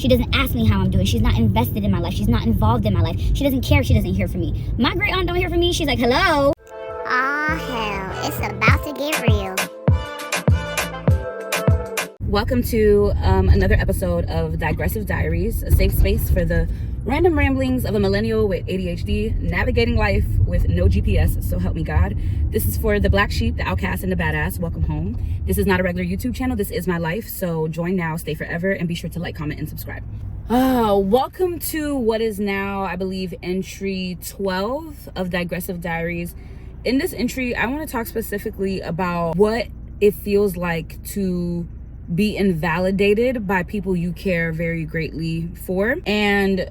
She doesn't ask me how I'm doing. She's not invested in my life. She's not involved in my life. She doesn't care if she doesn't hear from me. My great aunt don't hear from me. She's like, hello. Aw, hell, it's about to get real. Welcome to another episode of Digressive Diaries, a safe space for the random ramblings of a millennial with ADHD, navigating life with no GPS, so help me God. This is for the black sheep, the outcast, and the badass. Welcome home. This is not a regular YouTube channel. This is my life, so join now, stay forever, and be sure to like, comment, and subscribe. Welcome to what is now, I believe, entry 12 of Digressive Diaries. In this entry, I want to talk specifically about what it feels like to be invalidated by people you care very greatly for, and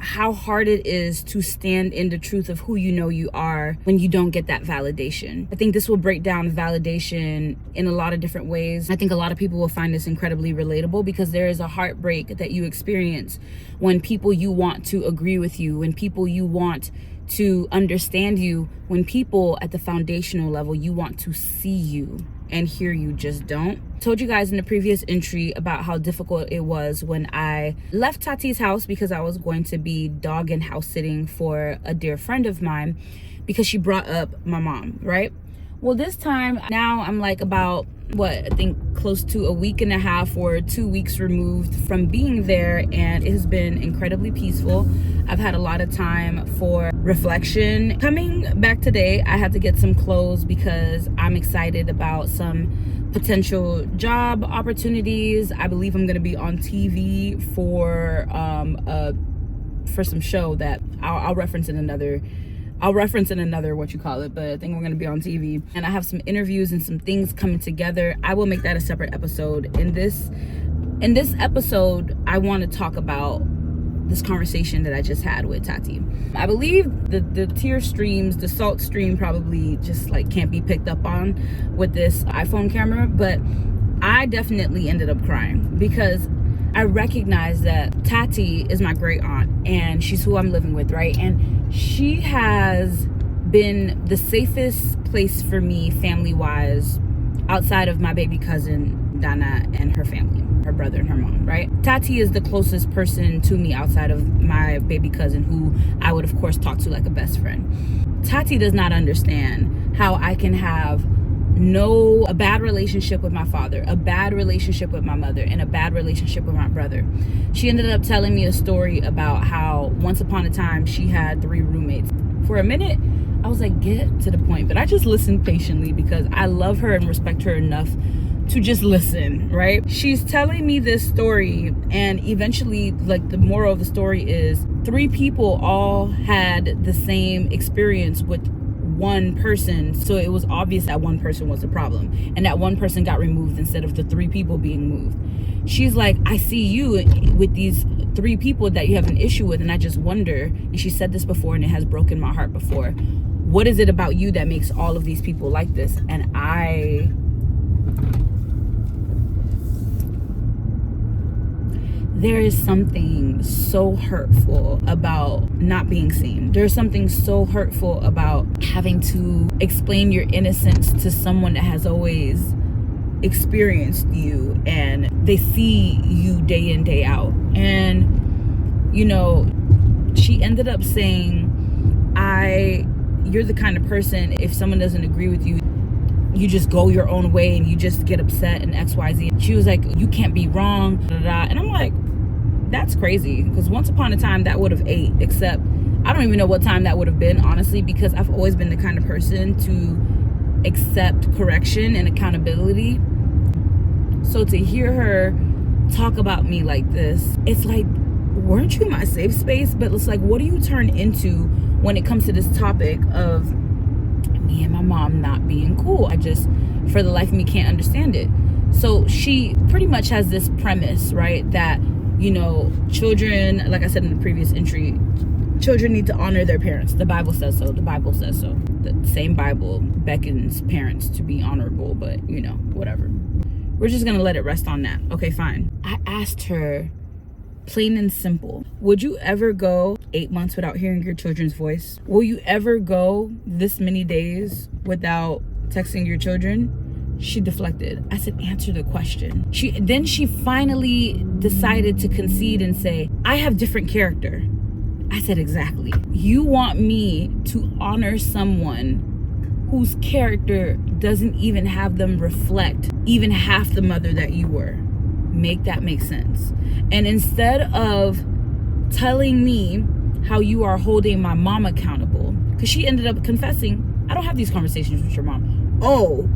how hard it is to stand in the truth of who you know you are when you don't get that validation. I think this will break down validation in a lot of different ways. I think a lot of people will find this incredibly relatable because there is a heartbreak that you experience when people you want to agree with you, when people you want to understand you, when people at the foundational level you want to see you and hear you just don't. Told you guys in the previous entry about how difficult it was when I left Tati's house because I was going to be dog and house sitting for a dear friend of mine because she brought up my mom, right? Well, this time now I'm like about I think close to a week and a half or 2 weeks removed from being there, and it has been incredibly peaceful. I've had a lot of time for reflection. Coming back today, I had to get some clothes because I'm excited about some potential job opportunities. I believe I'm going to be on TV for some show that I'll reference in another what you call it, but I think we're going to be on TV, and I have some interviews and some things coming together. I will make that a separate episode. In this episode, I want to talk about this conversation that I just had with Tati. I believe the tear streams, the salt stream probably just like can't be picked up on with this iPhone camera, but I definitely ended up crying because I recognize that Tati is my great aunt and she's who I'm living with, right? And she has been the safest place for me family-wise outside of my baby cousin Dana and her family, her brother and her mom, right? Tati is the closest person to me outside of my baby cousin, who I would of course talk to like a best friend. Tati does not understand how I can have a bad relationship with my father, a bad relationship with my mother, and a bad relationship with my brother. She ended up telling me a story about how once upon a time she had 3 roommates. For a minute, I was like, get to the point. But I just listened patiently because I love her and respect her enough to just listen, right? She's telling me this story, and eventually, like, the moral of the story is 3 people all had the same experience with one person, so it was obvious that one person was the problem, and that one person got removed instead of the 3 people being moved. She's like, I see you with these 3 people that you have an issue with, and I just wonder, and she said this before and it has broken my heart before, what is it about you that makes all of these people like this? And there is something so hurtful about not being seen. There's something so hurtful about having to explain your innocence to someone that has always experienced you and they see you day in, day out. And, you know, she ended up saying, you're the kind of person, if someone doesn't agree with you, you just go your own way and you just get upset and XYZ. She was like, you can't be wrong, and I'm like, that's crazy, because once upon a time that would have ate, except I don't even know what time that would have been, honestly, because I've always been the kind of person to accept correction and accountability. So to hear her talk about me like this, it's like, weren't you my safe space? But it's like, what do you turn into when it comes to this topic of me and my mom not being cool? I just, for the life of me, can't understand it. So she pretty much has this premise, right, that, you know, children, like I said in the previous entry, children need to honor their parents. The Bible says so. The Bible says so. The same Bible beckons parents to be honorable, but, you know, whatever. We're just going to let it rest on that. Okay, fine. I asked her, plain and simple, would you ever go 8 months without hearing your children's voice? Will you ever go this many days without texting your children? She deflected. I said, answer the question. Then she finally decided to concede and say, I have different character. I said, exactly. You want me to honor someone whose character doesn't even have them reflect even half the mother that you were. Make that make sense. And instead of telling me how you are holding my mom accountable, because she ended up confessing, I don't have these conversations with your mom. Oh,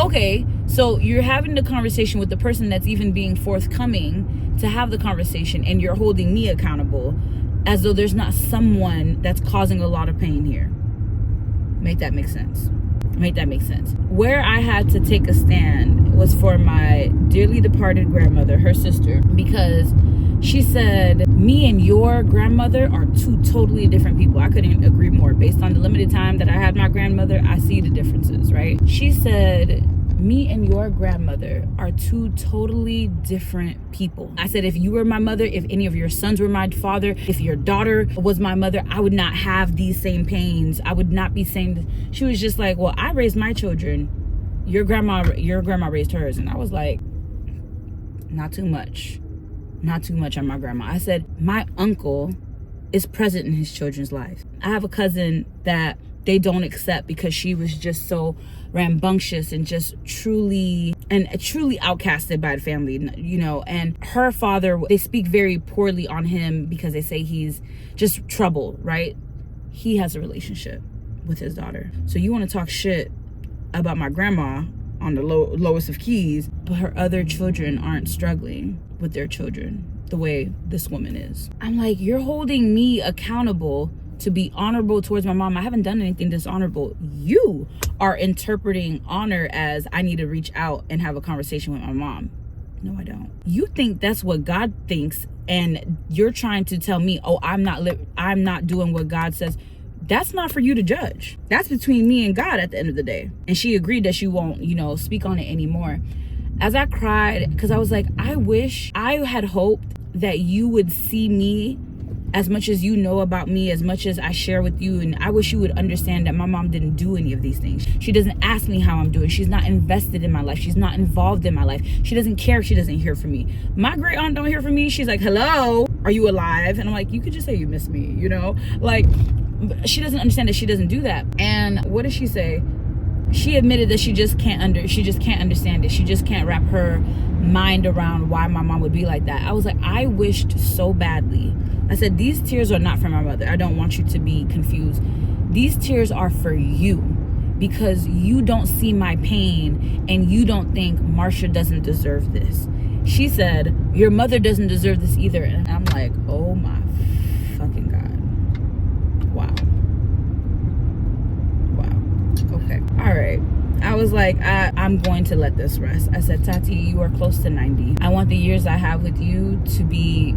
okay. So you're having the conversation with the person that's even being forthcoming to have the conversation, and you're holding me accountable as though there's not someone that's causing a lot of pain here. Make that make sense. Make that make sense. Where I had to take a stand was for my dearly departed grandmother, her sister, because she said, me and your grandmother are two totally different people. I couldn't agree more. Based on the limited time that I had my grandmother, I see the differences, right? She said, me and your grandmother are two totally different people. I said, if you were my mother, if any of your sons were my father, if your daughter was my mother, I would not have these same pains. I would not be saying this. She was just like, well, I raised my children. Your grandma raised hers. And I was like, not too much. Not too much on my grandma. I said, my uncle is present in his children's life. I have a cousin that they don't accept because she was just so rambunctious and just truly outcasted by the family, you know. And her father, they speak very poorly on him because they say he's just trouble, right? He has a relationship with his daughter. So you want to talk shit about my grandma on the lowest of keys, but her other children aren't struggling with their children the way this woman is. I'm like, you're holding me accountable to be honorable towards my mom. I haven't done anything dishonorable. You are interpreting honor as I need to reach out and have a conversation with my mom. No, I don't. You think that's what God thinks, and you're trying to tell me, oh, I'm not doing what God says. That's not for you to judge. That's between me and God at the end of the day. And she agreed that she won't, speak on it anymore. As I cried, because I was like, I wish I had hoped that you would see me as much as you know about me, as much as I share with you. And I wish you would understand that my mom didn't do any of these things. She doesn't ask me how I'm doing. She's not invested in my life. She's not involved in my life. She doesn't care if she doesn't hear from me. My great aunt don't hear from me. She's like, hello, are you alive? And I'm like, you could just say you miss me, Like, she doesn't understand that she doesn't do that. And what did she say? She admitted that she just can't understand it. She just can't wrap her mind around why my mom would be like that. I was like, I wished so badly. I said, these tears are not for my mother. I don't want you to be confused. These tears are for you, because you don't see my pain and you don't think Marsha doesn't deserve this. She said, your mother doesn't deserve this either. And I'm like, oh my fucking God. Wow. Okay. All right. I was like, I'm going to let this rest. I said, Tati, you are close to 90. I want the years I have with you to be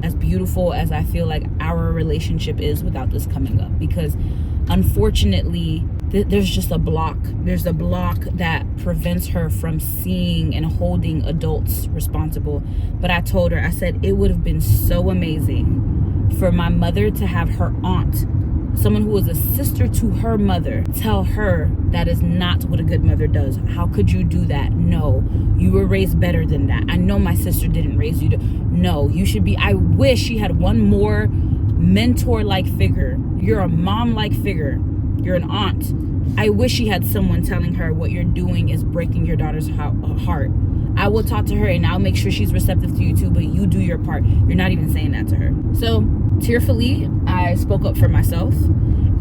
as beautiful as I feel like our relationship is without this coming up. Because unfortunately, there's just a block. There's a block that prevents her from seeing and holding adults responsible. But I told her, I said, it would have been so amazing for my mother to have her aunt, someone who was a sister to her mother, tell her that is not what a good mother does. How could you do that? No, you were raised better than that. I know my sister didn't raise you to. No, you should be. I wish she had one more mentor-like figure. You're a mom-like figure. You're an aunt. I wish she had someone telling her what you're doing is breaking your daughter's heart. I will talk to her and I'll make sure she's receptive to you too, but you do your part. You're not even saying that to her. So tearfully, I spoke up for myself,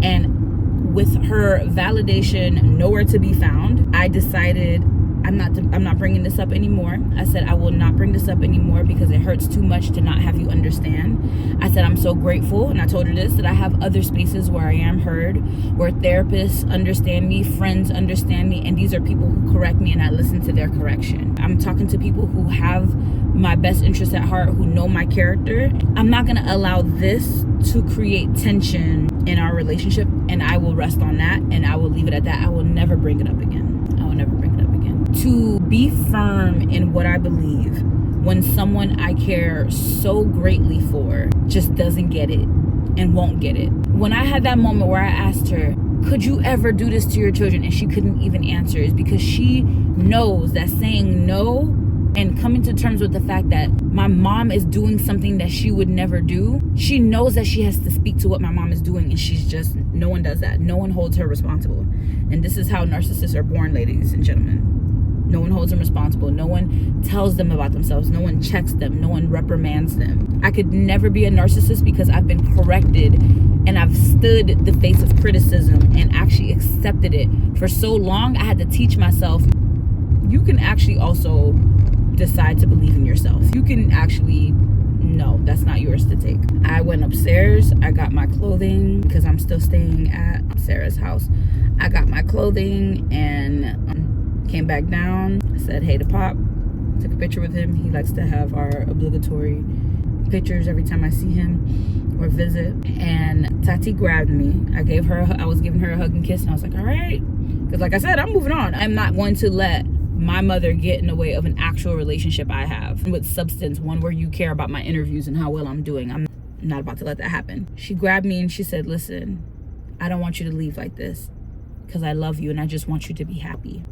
and with her validation nowhere to be found, I decided I'm not bringing this up anymore. I said, I will not bring this up anymore because it hurts too much to not have you understand. I said, I'm so grateful, and I told her this, that I have other spaces where I am heard, where therapists understand me, friends understand me, and these are people who correct me and I listen to their correction. I'm talking to people who have my best interests at heart, who know my character. I'm not going to allow this to create tension in our relationship, and I will rest on that, and I will leave it at that. I will never bring it up again. I will never bring it up again. To be firm in what I believe when someone I care so greatly for just doesn't get it and won't get it. When I had that moment where I asked her, could you ever do this to your children? And she couldn't even answer, is because she knows that saying no and coming to terms with the fact that my mom is doing something that she would never do, she knows that she has to speak to what my mom is doing, and she's just, no one does that. No one holds her responsible. And this is how narcissists are born, ladies and gentlemen. No one holds them responsible. No one tells them about themselves. No one checks them. No one reprimands them. I could never be a narcissist because I've been corrected and I've stood the face of criticism and actually accepted it. For so long, I had to teach myself, you can actually also decide to believe in yourself. You can actually, no, that's not yours to take. I went upstairs. I got my clothing because I'm still staying at Sarah's house. I got my clothing and came back down. I said hey to Pop. Took a picture with him. He likes to have our obligatory pictures every time I see him or visit. And Tati grabbed me. I was giving her a hug and kiss, and I was like, all right. Because like I said, I'm moving on. I'm not going to let my mother get in the way of an actual relationship I have with substance, one where you care about my interviews and how well I'm doing. I'm not about to let that happen. She grabbed me and she said, listen, I don't want you to leave like this because I love you and I just want you to be happy.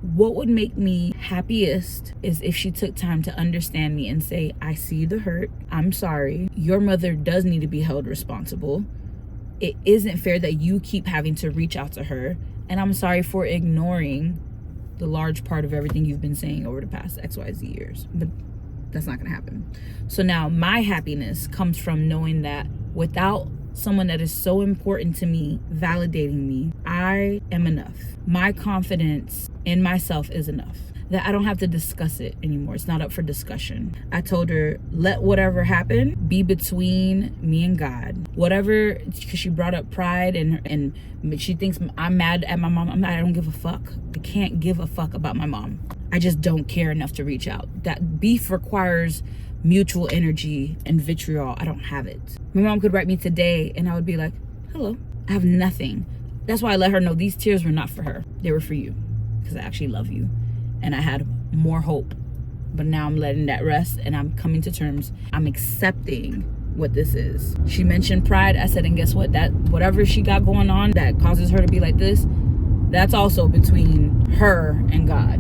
What would make me happiest is if she took time to understand me and say, I see the hurt. I'm sorry. Your mother does need to be held responsible. It isn't fair that you keep having to reach out to her. And I'm sorry for ignoring the large part of everything you've been saying over the past XYZ years. But that's not going to happen. So now my happiness comes from knowing that without someone that is so important to me validating me, I am enough. My confidence in myself is enough that I don't have to discuss it anymore. It's not up for discussion. I told her, let whatever happen be between me and God. Whatever, because she brought up pride and she thinks I'm mad at my mom. I don't give a fuck. I can't give a fuck about my mom. I just don't care enough to reach out. That beef requires mutual energy and vitriol. I don't have it. My mom could write me today and I would be like, hello. I have nothing. That's why I let her know these tears were not for her. They were for you because I actually love you. And I had more hope. But now I'm letting that rest and I'm coming to terms. I'm accepting what this is. She mentioned pride. I said, and guess what? That whatever she got going on that causes her to be like this, that's also between her and God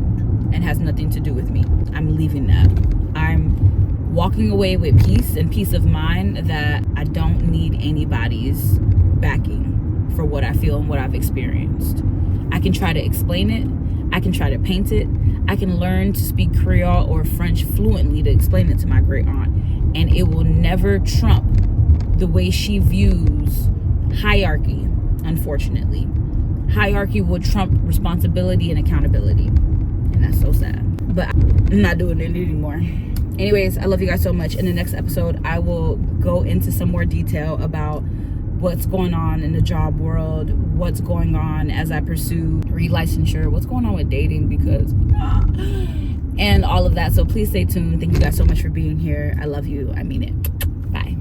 and has nothing to do with me. I'm leaving that. I'm walking away with peace and peace of mind that I don't need anybody's backing for what I feel and what I've experienced. I can try to explain it. I can try to paint it. I can learn to speak Creole or French fluently to explain it to my great aunt. And it will never trump the way she views hierarchy, unfortunately. Hierarchy will trump responsibility and accountability. And that's so sad. But I'm not doing it anymore. Anyways, I love you guys so much. In the next episode, I will go into some more detail about what's going on in the job world, what's going on as I pursue relicensure, what's going on with dating, because and all of that. So please stay tuned. Thank you guys so much for being here. I love you. I mean it. Bye.